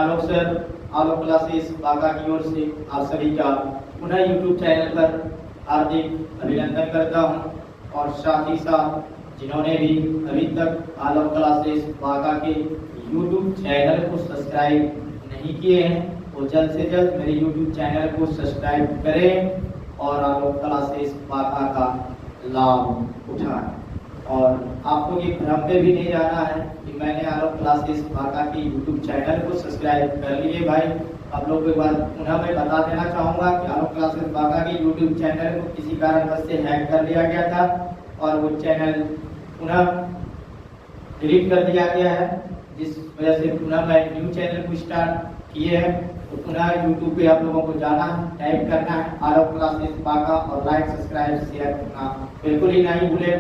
आलोक sir, आलोक classes Banka की ओर से आप सभी का पुनः यूट्यूब चैनल पर हार्दिक अभिनंदन करता हूं। और साथ ही साथ जिन्होंने भी अभी तक आलोक क्लासेस बांका के यूट्यूब चैनल को सब्सक्राइब नहीं किए हैं वो जल्द से जल्द मेरे यूट्यूब चैनल को सब्सक्राइब करें और आलोक क्लासेस बांका का लाभ उठाएं। और आपको ये भ्रम पे भी नहीं जाना है कि मैंने आलोक क्लासेस बांका के यूट्यूब चैनल को सब्सक्राइब कर लिए भाई। आप लोगों को एक बार पुनः मैं बता देना चाहूँगा कि आलोक क्लासेस बांका के यूट्यूब चैनल को किसी कारणवश से हैक कर लिया गया था और वो चैनल पुनः डिलीट कर दिया गया है, जिस वजह से पुनः मैं न्यू चैनल को स्टार्ट किए हैं। तो पुनः यूट्यूब पे आप लोगों को जाना है, टाइप करना है आलोक क्लासेस बांका और लाइक सब्सक्राइब शेयर करना बिल्कुल ही नहीं भूले।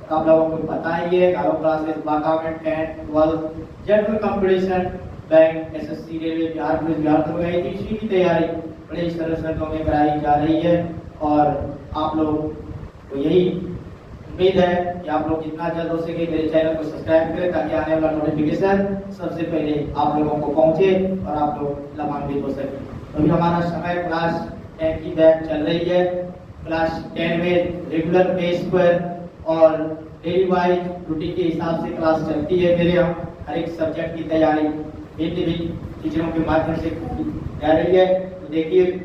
आप लोगों को पता ही है आलोक क्लासेस बांका में 10th 12th general competition bank SSC railway Bihar police Bihar तो गई थी, इसी की तैयारी बड़े सरल शर्तों में कराई जा रही है। और आप लोग को यही उम्मीद है कि आप लोग जितना जल्द हो सके मेरे चैनल को सब्सक्राइब करें ताकि आने वाला नोटिफिकेशन सबसे पहले आप लोगों को पहुंचे और आप लोग लाभान्वित हो सके। अभी हमारा समय क्लास 10 की बैच चल रही है। क्लास 10 में रेगुलर बेस पर और डेली वाइज रूटीन के हिसाब से क्लास चलती है मेरे यहाँ। हर एक सब्जेक्ट की तैयारी भिन्न टीचरों के माध्यम से जा रही है। तो देखिए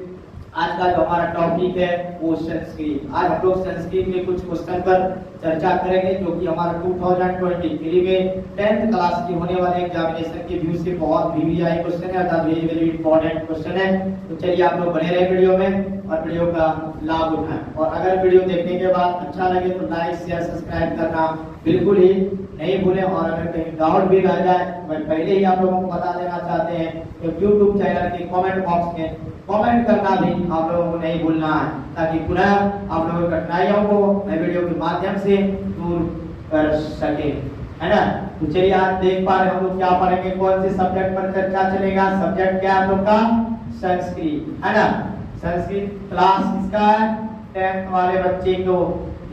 आज का जो हमारा टॉपिक है वो संस्कृत। आज हम लोग संस्कृत में कुछ क्वेश्चन पर चर्चा करेंगे जो कि हमारा 2023 में 10th क्लास की होने वाले एग्जामिनेशन के व्यू से बहुत VVI क्वेश्चन है, अर्थात वेरी वेरी इंपॉर्टेंट क्वेश्चन है। तो चलिए आप लोग बने रहे वीडियो में और वीडियो का लाभ उठाएं। और अगर वीडियो देखने के बाद अच्छा लगे तो लाइक शेयर सब्सक्राइब करना बिल्कुल ही नहीं भूलें। और अगर कहीं डाउट भी रह जाए मैं पहले ही आप लोगों को बता देना चाहते हैं कि यूट्यूब चैनल के कमेंट बॉक्स में कमेंट करना भी आप लोगों को नहीं भूलना है ताकि पुनः आप लोगों की कठिनाइयों को मैं वीडियो के माध्यम से दूर कर सके, है ना। तो चलिए आज देख पा रहे हम लोग क्या पढ़ेंगे, कौन से सब्जेक्ट पर चर्चा चलेगा। सब्जेक्ट क्या है आप लोग का? संस्कृत, है ना। संस्कृत क्लास इसका है 10th वाले बच्चे को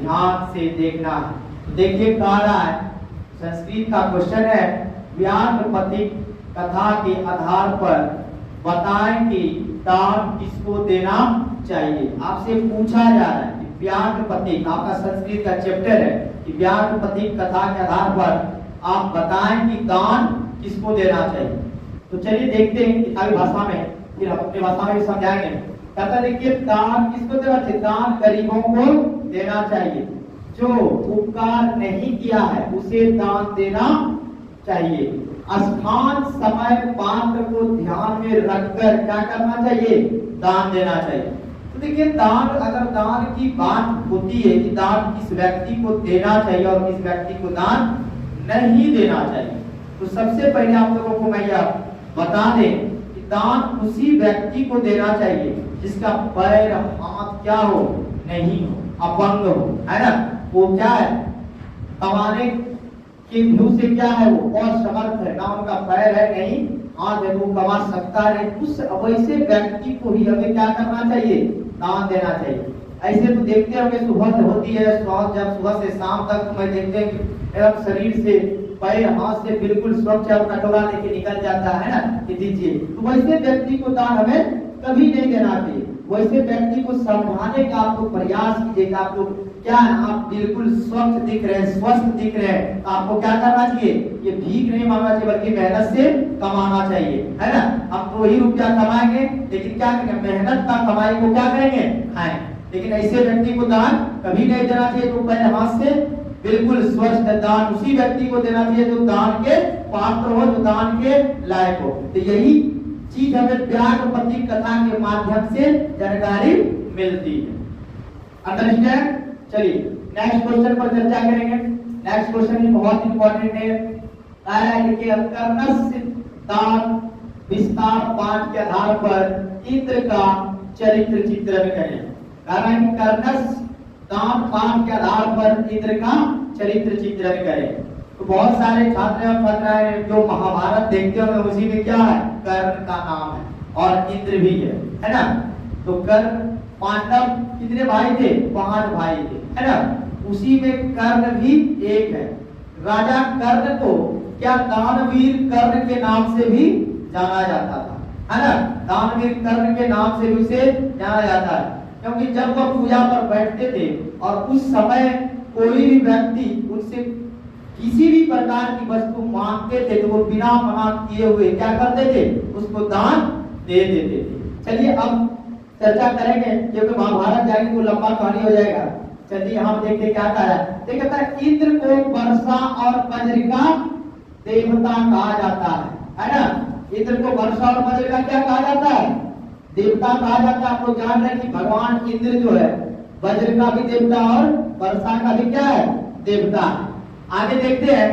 ध्यान से देखना है। तो देखिए कह रहा है संस्कृत का क्वेश्चन है व्याघ्रपथिक कथा के आधार पर बताएं कि दान किसको देना चाहिए। आपसे पूछा जा रहा है कि व्याघ्रपथिक आपका संस्कृत का चैप्टर है कि व्याघ्रपथिक कथा के आधार पर आप बताएं कि दान किसको देना चाहिए। तो चलिए देखते हैं किताबी भाषा में, फिर हम अपनी भाषा में समझाएंगे। कहता देखिए दान किसको देना चाहिए? दान गरीबों को देना चाहिए। जो उपकार नहीं किया है उसे दान देना चाहिए। स्थान समय पात्र को ध्यान में रखकर क्या करना चाहिए? दान देना चाहिए। तो देखिए दान, अगर दान की बात होती है कि दान किस व्यक्ति को देना चाहिए और किस व्यक्ति को दान नहीं देना चाहिए, तो सबसे पहले आप लोगों को मैं यह बता दें कि दान उसी व्यक्ति को देना चाहिए जिसका पैर हाथ क्या हो, नहीं हो, अपंग हो, है ना। वो क्या है, कमाने के व्यू से क्या है, वो असमर्थ है, ना उनका पैर है नहीं हाथ है, वो कमा सकता नहीं। उस वैसे व्यक्ति को ही हमें क्या करना चाहिए? दान देना चाहिए। ऐसे तो देखते होंगे सुबह से होती है, जब सुबह से शाम तक मैं देखते हैं एकदम शरीर से पैर हाथ से बिल्कुल स्वच्छ और कटोरा लेके निकल जाता है ना कि दीजिए। तो वैसे व्यक्ति को दान हमें कभी नहीं देना चाहिए। वैसे व्यक्ति को समझाने का आप लोग प्रयास कीजिएगा। आप लोग क्या है, आप बिल्कुल स्वच्छ दिख रहे हैं, स्वस्थ दिख रहे हैं, तो आपको क्या करना चाहिए? ये भीख नहीं मांगना चाहिए बल्कि मेहनत से कमाना चाहिए, है ना। हम 2 ही रुपया कमाएंगे लेकिन क्या करेंगे? मेहनत का कमाई को क्या करेंगे? खाएं। लेकिन ऐसे व्यक्ति को दान कभी नहीं देना चाहिए जो पैर हाथ से बिल्कुल स्वस्थ है। दान उसी व्यक्ति को देना चाहिए जो दान के पात्र हो, जो दान के लायक हो। तो यही चीज हमें व्याघ्रपथिक कथा के माध्यम से जानकारी मिलती है। अंडरस्टैंड? चलिए नेक्स्ट क्वेश्चन पर चर्चा करेंगे। नेक्स्ट क्वेश्चन भी बहुत इंपॉर्टेंट है। देखिए कर्णस्य दान विस्तार पाठ के आधार पर इंद्र का चरित्र चित्रण करें। कारण कर्णस्य दान पाठ के आधार पर इंद्र का चरित्र चित्रण करें। तो बहुत सारे छात्र और छात्राएं जो महाभारत देखते होंगे उसी में क्या है? कर्ण का नाम है और इंद्र भी है ना। तो कर्ण, पांडव कितने भाई थे? 5 भाई थे, है ना। उसी में कर्ण भी एक है। राजा कर्ण को क्या दानवीर कर्ण के नाम से भी जाना जाता था, है ना। दानवीर कर्ण के नाम से भी उसे जाना जाता है, क्योंकि जब वह पूजा पर बैठते थे और उस समय कोई भी व्यक्ति उनसे किसी भी प्रकार की वस्तु मांगते थे तो वो बिना मना किए हुए क्या करते थे, उसको दान दे देते थे। चलिए अब चर्चा करेंगे, क्योंकि महाभारत जाएंगे तो लंबा कहानी हो जाएगा। चलिए हम देखते क्या कहा है। देखिए कहता है इंद्र को वर्षा और वज्र का देवता कहा जाता है ना। इंद्र को वर्षा और वज्र का क्या कहा जाता है, देवता कहा जाता है। आप लोग जान रहे हैं कि भगवान इंद्र जो है वज्र का भी देवता और वर्षा का भी क्या है, देवता है। आगे देखते हैं,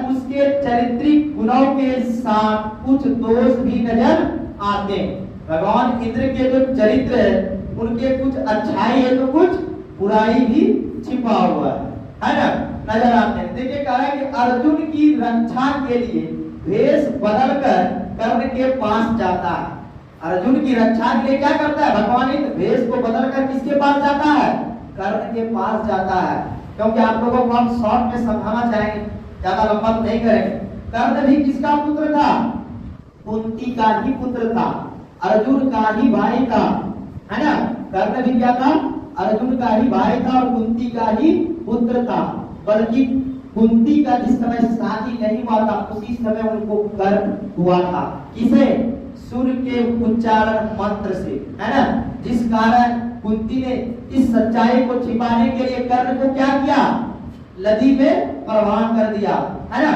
उसके चारित्रिक गुणों के साथ कुछ दोष भी नजर आते हैं। भगवान इंद्र के जो चरित्र है उनके कुछ अच्छाई है तो कुछ बुराई भी छिपा हुआ है ना, नजर आते हैं। देखिए कह रहा है कि अर्जुन की रक्षा के लिए भेष बदलकर कर्ण के पास जाता है। अर्जुन की रक्षा के लिए क्या करता है भगवान इंद्र, भेष को बदलकर किसके पास जाता है, कर्ण के पास जाता है। क्योंकि आप लोगों को हम शॉर्ट में समझाना चाहेंगे, ज्यादा लंबा तो नहीं करेंगे। कर्ण भी किसका पुत्र था, कुंती का ही पुत्र था, अर्जुन का ही भाई था, है ना। कर्ण भी क्या था, अर्जुन का ही भाई था और कुंती का ही पुत्र था। बल्कि कुंती का जिस समय शादी नहीं हुआ था उसी समय उनको गर्भ हुआ था। किसे, सूर्य के उच्चारण मंत्र से, है ना। जिस कारण कुंती ने इस सच्चाई को छिपाने के लिए कर्ण को क्या किया, नदी में प्रवाह कर दिया, है ना।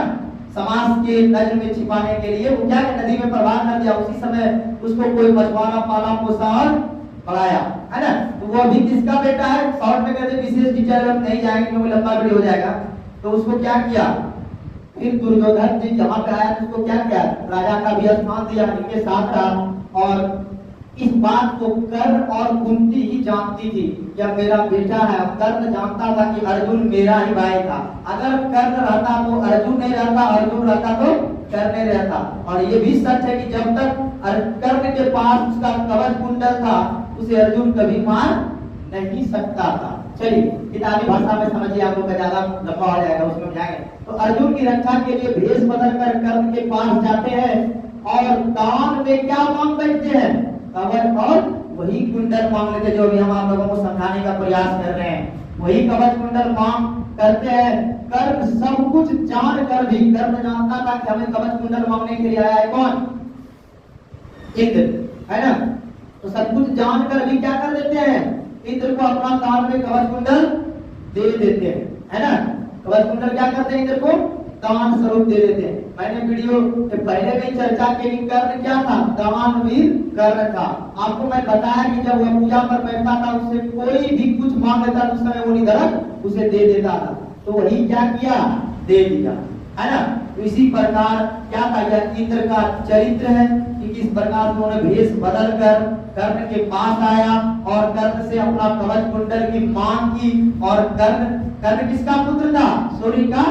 समाज के नजर में छिपाने के लिए वो क्या नदी में प्रवाह कर दिया। उसी समय उसको कोई बचवाना, पाला, पोसा और पढ़ाया, है ना। तो वो अभी किसका बेटा है, शॉर्ट में कहते विशेष डिटेल में नहीं जाएंगे क्योंकि लंबा वीडियो हो जाएगा। तो उसको क्या किया, फिर दुर्योधन जी जहां पे आया तो उसको क्या किया, राजा का भी स्थान दिया, इनके साथ रहा। और इस बात को कर्ण और कुंती ही जानती थी कि मेरा बेटा है। कर्ण जानता था कि अर्जुन मेरा ही भाई था। अगर कर्ण रहता तो अर्जुन नहीं रहता, अर्जुन रहता तो कर्ण नहीं रहता। और ये भी सच है कि जब तक कर्ण के पास उसका कवच कुंडल था उसे अर्जुन कभी मार नहीं सकता था। चलिए किताबी भाषा में समझिए, आप लोग का ज्यादा लंबा हो जाएगा, उसमें जाएंगे। तो अर्जुन की रक्षा के लिए भेष बदलकर कर्ण के पास जाते हैं और दान में क्या मांग बैठते हैं, कवच और वही कुंडल मांग लेते, जो भी हम आप लोगों को समझाने का प्रयास कर रहे हैं। वही कवच कुंडल मांग करते हैं। कर्ण सब कुछ जान कर भी, कर्ण जानता था कि हमें कवच कुंडल मांगने के लिए आया है कौन, इंद्र, है ना। तो सब कुछ जानकर भी क्या कर देते हैं, इंद्र को अपना दान में कवच कुंडल दे देते हैं, है ना। कवच कुंडल क्या करते हैं, इंद्र को दान स्वरूप दे देते हैं। मैंने वीडियो के पहले में चर्चा की, कर्ण क्या था, दानवीर कर्ण था। आपको मैं बताया कि जब वह पूजा पर बैठता था उससे कोई भी कुछ मांग लेता उस समय वो निधड़क उसे दे देता था। तो वही क्या किया, दे दिया, है ना। तो इसी प्रकार क्या था, यह इंद्र का चरित्र है कि किस प्रकार से उन्होंने भेष बदलकर कर्ण के पास आया और कर्ण से अपना कवच कुंडल की मांग की। और कर्ण किसका पुत्र था, सूर्य का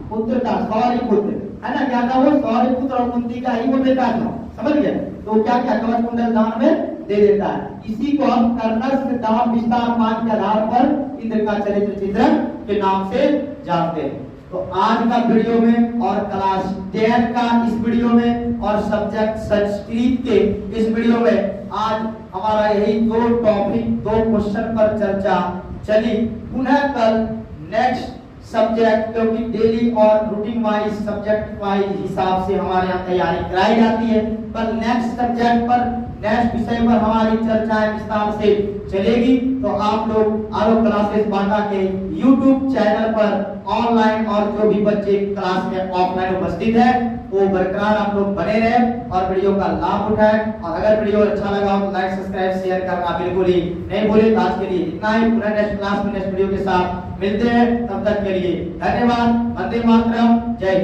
पुत्र था, सौर्य पुत्र, है ना। क्या था वो, सौर्य पुत्र और कुंती का ही वो बेटा था, समझ गए। तो क्या क्या कवच कुंडल दान में दे देता है। इसी को हम कर्णस्य दान विस्तार मान के आधार पर इंद्र का चरित्र चित्रण के नाम से जानते हैं। तो आज का वीडियो में और क्लास 10 का इस वीडियो में और सब्जेक्ट संस्कृत के इस वीडियो में आज हमारा यही दो टॉपिक, दो क्वेश्चन पर चर्चा चली। पुनः कल नेक्स्ट सब्जेक्ट, क्योंकि डेली और रूटीन वाइज सब्जेक्ट वाइज हिसाब से हमारे यहाँ तैयारी कराई जाती है, पर नेक्स्ट सब्जेक्ट पर, नेक्स्ट विषय पर हमारी चर्चाएं विस्तार से चलेगी। तो आप लोग आलो क्लासेस बाटा के YouTube चैनल पर ऑनलाइन और जो भी बच्चे क्लास में ऑफलाइन उपस्थित है वो बरकरार आप लोग बने रहे और वीडियो का लाभ उठाएं। और अगर वीडियो अच्छा लगा हो तो लाइक, सब्सक्राइब, शेयर करना बिल्कुल ही नहीं भूलें। तो आज के लिए इतना ही, पुनः नेक्स्ट क्लास में नेक्स्ट वीडियो के साथ मिलते हैं। तब तक के लिए धन्यवाद। वंदे मातरम, जय हिंद।